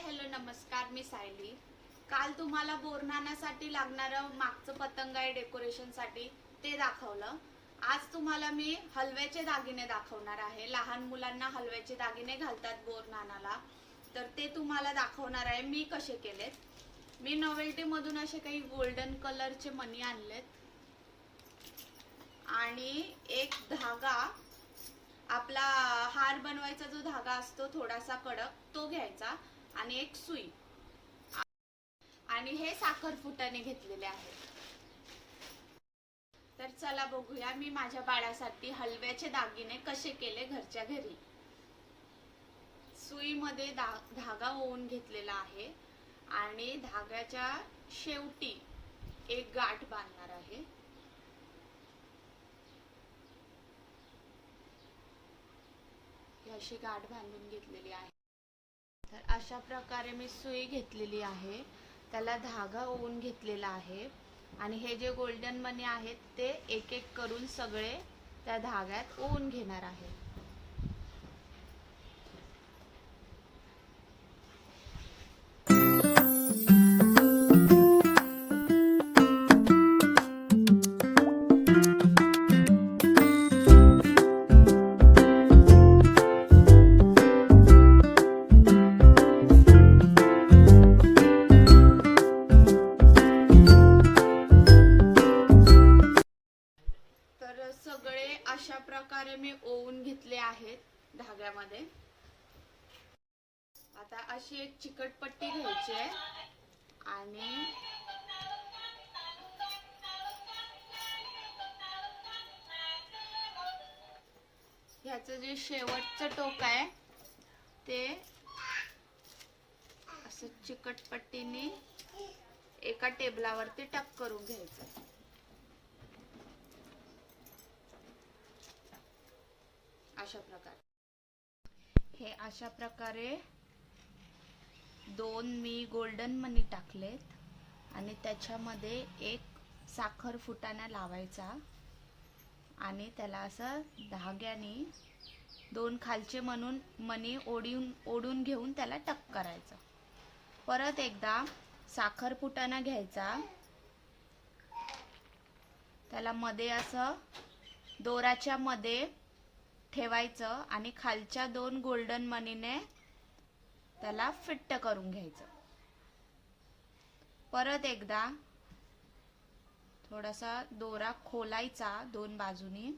Hello नमस्कार, मी सायली। काल तुम्हाला बोरनाण्यासाठी लागणारं मागचं पतंग आहे डेकोरेशनसाठी ते दाखवलं। आज तुम्हाला मी हलव्याचे दागिने दाखवणार आहे। लहान मुलांना हलव्याचे दागिने घालतात बोरनाण्याला, तर ते तुम्हाला दाखवणार आहे मी कसे केलेत। मी नोवेल्टी मधून असे काही गोल्डन कलरचे मणी आणलेत आणि एक धागा, आपला हार बनवायचा जो धागा असतो थोडासा कडक तो घ्यायचा आणि एक सुई आणि हे साखर फुटाणे घेतलेले आहेत। तर चला बघूया मी माझ्या बाळासाठी हलव्याचे दागिने कसे केले घरच्या घरी। सुईमध्ये धागा ओवून घेतलेला आहे आणि धाग्याच्या शेवटी एक गाठ बांधणार आहे। अशी गाठ बांधून घेतलेली आहे। तर अशा प्रकारे मी सुई घेतलेली आहे, त्याला धागा ओवून घेतलेला आहे आणि हे जे गोल्डन मणी आहेत ते एक एक करून सगळे त्या धाग्यात ओवून घेणार आहे। सगळे अशा प्रकारे मी ओवून घेतले आहेत धाग्यामध्ये। आता अशी एक चिकट पट्टी घ्यायची आहे आणि ह्याचं जे शेवटचं टोक आहे ते असं चिकट पट्टीने एका टेबलावरती टक करून घ्यायचं। अशा प्रकारे हे अशा प्रकारे दोन मी गोल्डन मणी टाकलेत आणि त्याच्यामध्ये एक साखर फुटाणा लावायचा आणि त्याला असं धाग्याने दोन खालचे मणी ओढून घेऊन त्याला टक करायचं। परत एकदा साखर फुटाणा घ्यायचा, त्याला मध्ये असं दोराच्या मध्ये ठेवायचं आणि खालच्या दोन गोल्डन मणीने त्याला फिट्ट करून घ्यायचं। परत एकदा थोडासा दोरा खोलायचा दोन बाजूनी,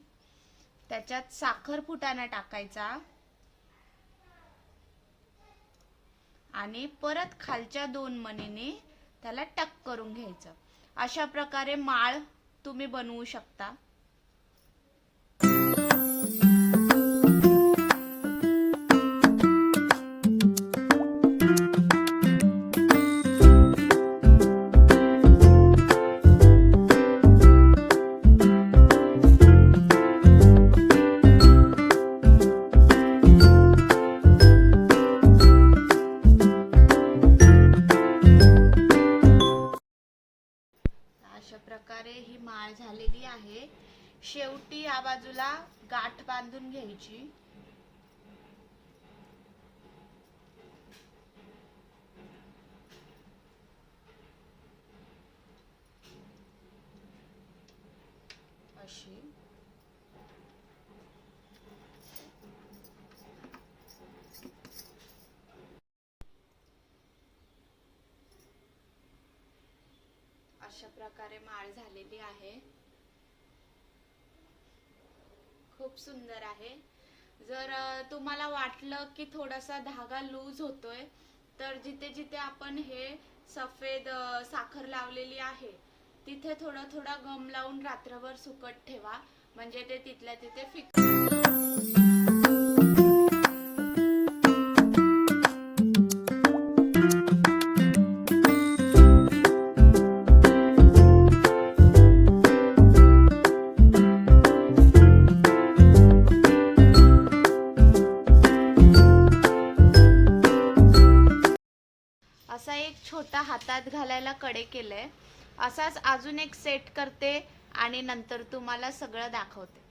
त्याच्यात साखर फुटाणा टाकायचा आणि परत खालच्या दोन मणीने त्याला टक करून घ्यायचं। अशा प्रकारे माळ तुम्ही बनवू शकता। अशा प्रकारे ही माळ झालेली आहे। शेवटी या बाजूला गाठ बांधून घ्यायची। अशी अशा प्रकारे माळ झालेली आहे। खूप सुंदर आहे। जर तुम्हाला वाटलं की थोडासा धागा लूज होतोय तर जिथे जिथे आपण हे सफेद साखर लावलेली आहे तिथे थोडा थोडा गम लावून रात्रभर सुकत ठेवा, म्हणजे ते तिथल्या तिथे फिक्स। असा एक छोटा हातात घालायला कडे केलंय। असाच अजून एक सेट करते आणि नंतर तुम्हाला सगळं दाखवते।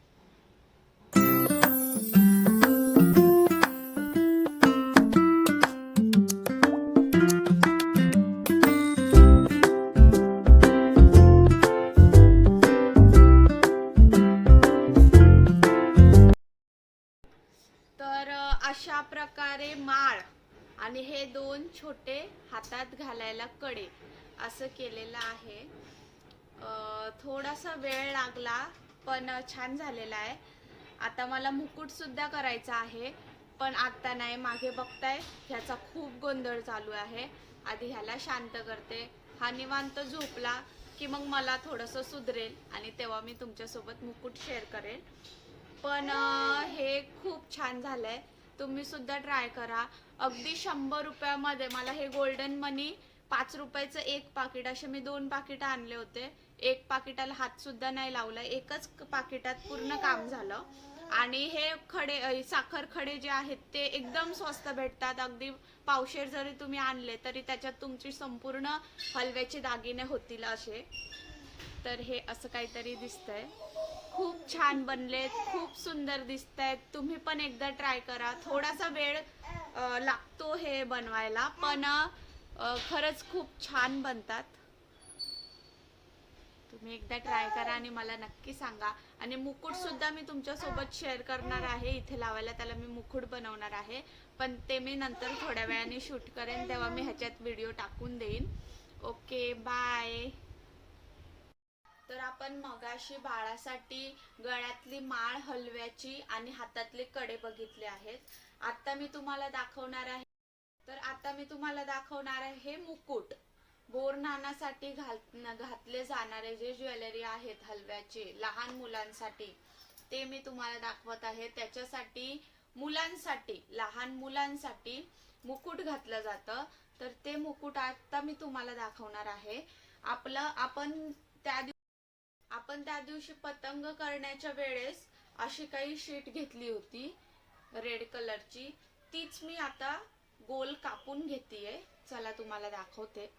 प्रकारे माळ आणि हे 2 छोटे हातात घालायला कडे असं केलेलं आहे. थोडासा वेळ लागला पण छान झालेला आहे. आता मला मुकुट सुद्धा करायचा आहे, पण आता नाही. मागे बघताय ह्याचा खूप गोंधळ चालू आहे. आधी ह्याला शांत करते. हा निवांत झोपला की मग मला थोडंसं सुधरेल आणि तेव्हा मी तुमच्यासोबत मुकुट शेअर करेल. पण हे खूप छान झालंय. तुम्ही सुद्धा ट्राय करा. अगदी 100 रुपयामध्ये मला हे गोल्डन मनी 5 रुपयाचं एक पाकिट, असे मी 2 पाकिट आणले होते. एक पाकिटाला हात सुद्धा नाही लावला, एकच पाकिटात पूर्ण काम झालं. आणि हे खडे साखर खडे जे आहेत ते एकदम स्वस्त भेटतात. अगदी पावशेर जरी तुम्ही आणले तरी त्याच्यात तुमची संपूर्ण हलव्याचे दागिने होतील असे. तर हे असं काहीतरी दिसतंय. खूप छान बनलेत, खूप सुंदर दिसतायत. तुम्ही पण एकदा ट्राय करा. थोडासा वेळ लागतो हे बनवायला, पण खरंच खूप छान बनतात. तुम्ही एकदा ट्राय करा आणि मला नक्की सांगा. आणि मुकुट सुद्धा मी तुमच्यासोबत शेअर करणार आहे. इथे लावायला त्याला मी मुकुट बनवणार आहे, पण ते मी नंतर थोड्या वेळाने शूट करेन, तेव्हा मी ह्याच्यात व्हिडिओ टाकून देईन. Okay, bye. तर आपण मगाशी बाळासाठी गळ्यातली माळ, हलव्याची आणि हातातले कडे बघितले आहेत. आता मी तुम्हाला दाखवणार आहे मुकुट. बोरनानासाठी घातले जाणारे जे ज्वेलरी आहेत हलव्याचे लहान मुलांसाठी, ते मी तुम्हाला दाखवत आहे. त्याच्यासाठी लहान मुलांसाठी मुकुट घातलं जातं. तर ते मुकुट आता मी तुम्हाला दाखवणार आहे. आपण त्या दिवशी पतंग करण्याच्या वेळेस अशी काही शीट घेतली होती रेड कलरची, तीच मी आता गोल कापून घेतेय. चला तुम्हाला दाखवते.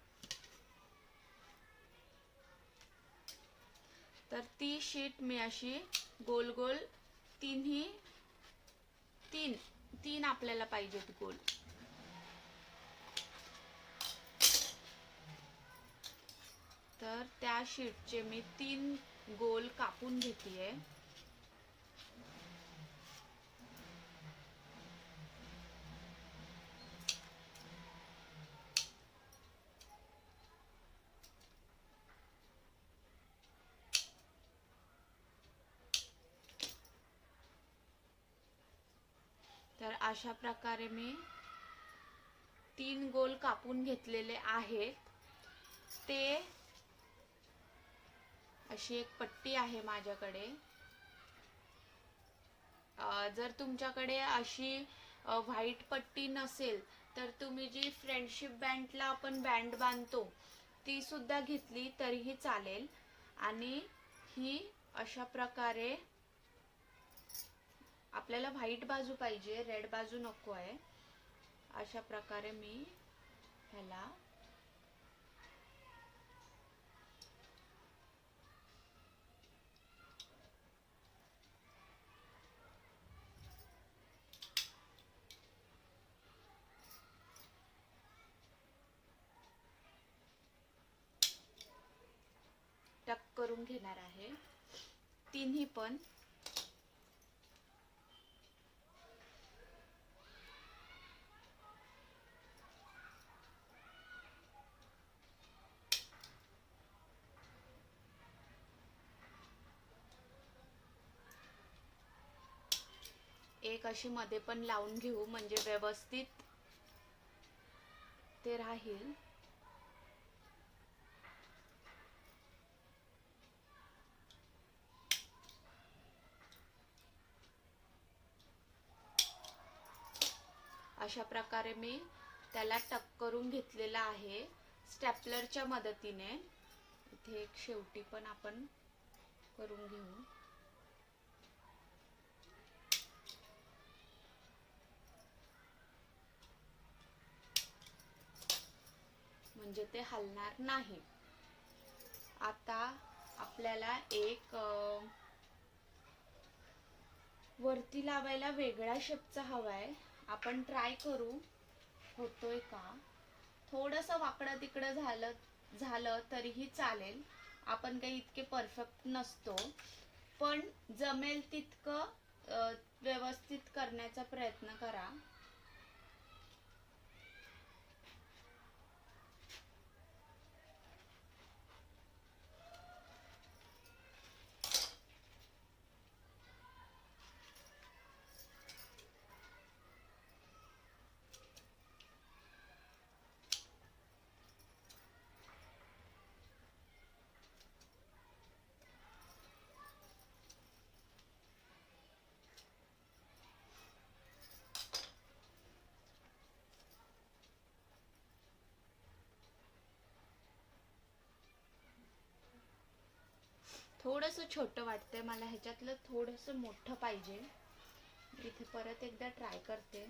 तर ती शीट मी अशी गोल गोल तीन आपल्याला पाहिजेत गोल. तर त्या शीटचे मी 3 गोल कापून घेतेय. तर अशा प्रकारे मी 3 गोल कापून घेतलेले आहेत. ते अशी एक पट्टी आहे माझ्याकडे. जर तुमच्याकडे अशी व्हाईट पट्टी नसेल तर तुम्ही जी फ्रेंडशिप बँडला आपण बँड बांधतो ती सुद्धा घेतली तरीही चालेल. आणि ही अशा प्रकारे, आपल्याला व्हाईट बाजू पाहिजे, रेड बाजू नको आहे. अशा प्रकारे मी ह्याला टक करून घेणार आहे. तिन्ही पण एक अशी मध्ये पण लावून घेऊ, म्हणजे व्यवस्थित ते राहील. अशा प्रकारे मी त्याला टक करून घेतलेला आहे स्टॅपलरच्या मदतीने. इथे एक शेवटी पण आपण करून घेऊ. म्हणजे ते हलणार नाही. आता आपल्याला एक वरती लावायला वेगळ्या शेपचा हवाय. आपण ट्राय करू होतोय का. थोडंसं वाकडं तिकडं झालं तरीही चालेल. आपण काही इतके परफेक्ट नसतो, पण जमेल तितकं व्यवस्थित करण्याचा प्रयत्न करा. थोडंसं छोटं वाटतंय मला, ह्याच्यातलं थोडंसं मोठं पाहिजे. इथे परत एकदा ट्राय करते.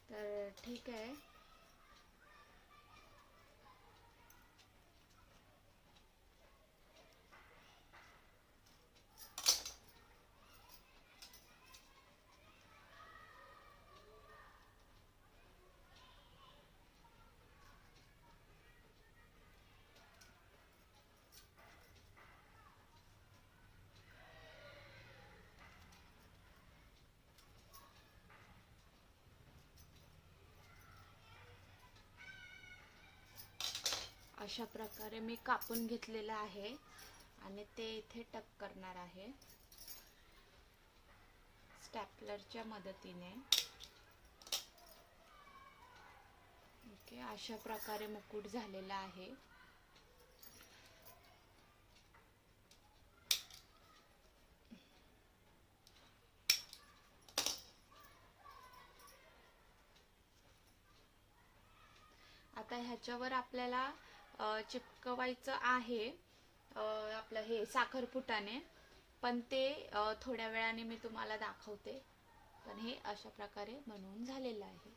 तर ठीक आहे. अशा प्रकारे मी कापून घेतलेलं आहे आणि ते इथे टक करणार आहे स्टॅपलरच्या मदतीने. ओके, अशा प्रकारे मुकुट झालेला आहे. आता ह्याच्यावर आपल्याला चिपकवायचं आहे आपलं हे साखरपुटाने, पण ते थोड्या वेळाने मी तुम्हाला दाखवते. पण हे अशा प्रकारे बनवून झालेलं आहे.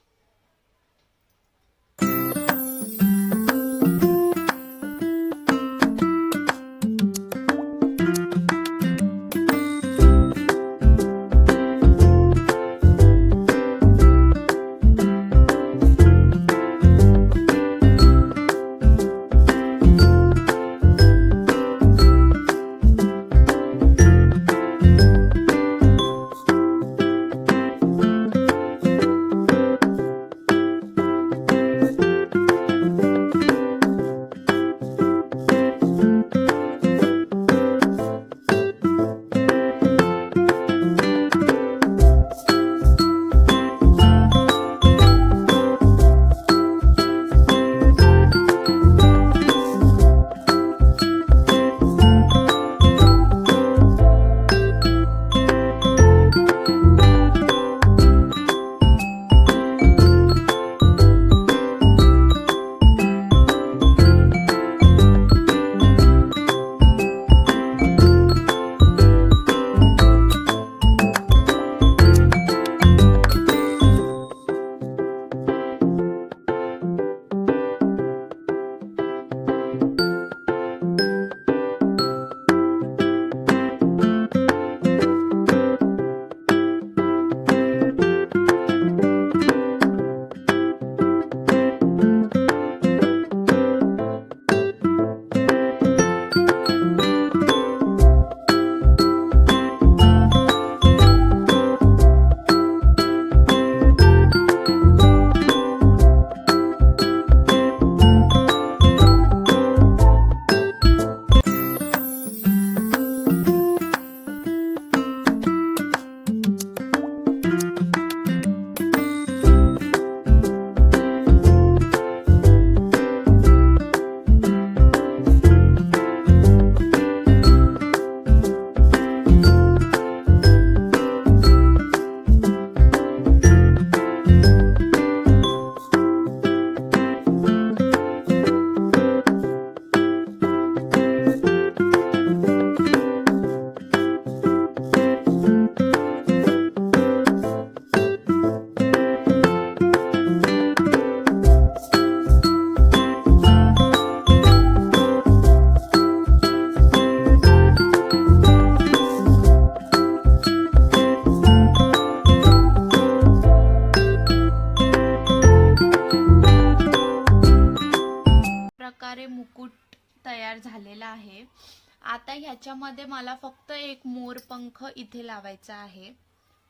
आता ह्याच्यामध्ये मला फक्त एक मोरपंख इथे लावायचा आहे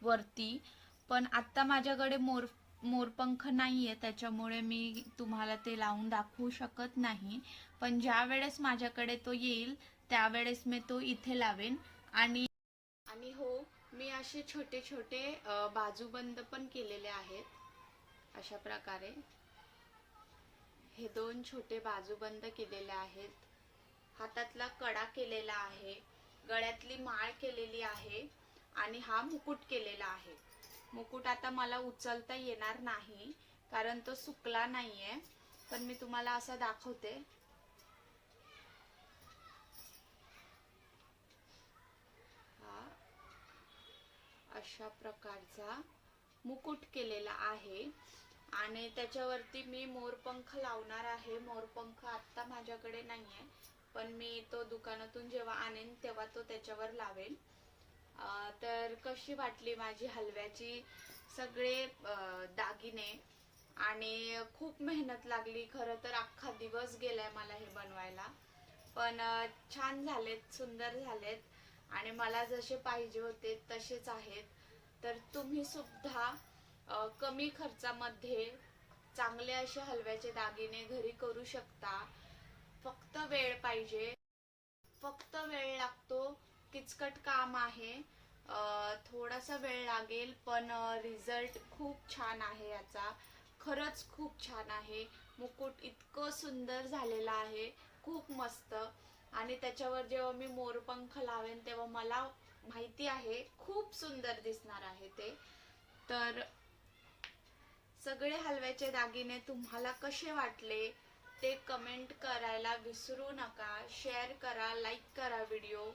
वरती, पण आता माझ्याकडे मोरपंख नाहीये, त्याच्यामुळे मी तुम्हाला ते लावून दाखवू शकत नाही. पण ज्या वेळेस माझ्याकडे तो येईल त्यावेळेस मी तो इथे लावेन. आणि हो, मी असे छोटे छोटे बाजूबंद पण केलेले आहेत अशा प्रकारे. हे 2 छोटे बाजूबंद केलेले आहेत, हातातला कडा केलेला आहे, गळ्यातली माळ केलेली आहे आणि हा मुकुट केलेला आहे. मुकुट आता मला उचलता येणार नाही कारण तो सुकला नाहीये, पण मी तुम्हाला असं दाखवते. हा अशा प्रकारचा मुकुट केलेला आहे आणि त्याच्यावरती मी मोरपंख लावणार आहे. मोरपंख आता माझ्याकडे नाहीये, पण मी तो दुकानातून जेव्हा आणेन तेव्हा तो त्याच्यावर लावेल. तर कशी वाटली माझी हलव्याची सगळे दागिने. आणि खूप मेहनत लागली, खरं तर अख्खा दिवस गेलाय मला हे बनवायला, पण छान झालेत, सुंदर झालेत आणि मला जसे पाहिजे होते तसेच आहेत. तर तुम्ही सुद्धा कमी खर्चामध्ये चांगले असे हलव्याचे दागिने घरी करू शकता. फक्त वेळ पाहिजे, फक्त वेळ लागतो, किचकट काम आहे, थोडासा वेळ लागेल, पण रिझल्ट खूप छान आहे याचा. खरंच खूप छान आहे. मुकुट इतकं सुंदर झालेलं आहे, खूप मस्त. आणि त्याच्यावर जेव्हा मी मोरपंख लावेन तेव्हा मला माहिती आहे खूप सुंदर दिसणार आहे ते. तर सगळे हलव्याचे दागिने तुम्हाला कसे वाटले ते कमेंट करायला विसरू नका. शेअर करा, लाईक करा व्हिडिओ.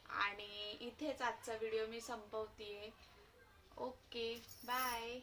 आणि इथेच आजचा व्हिडिओ मी संपवतेय. Okay, bye.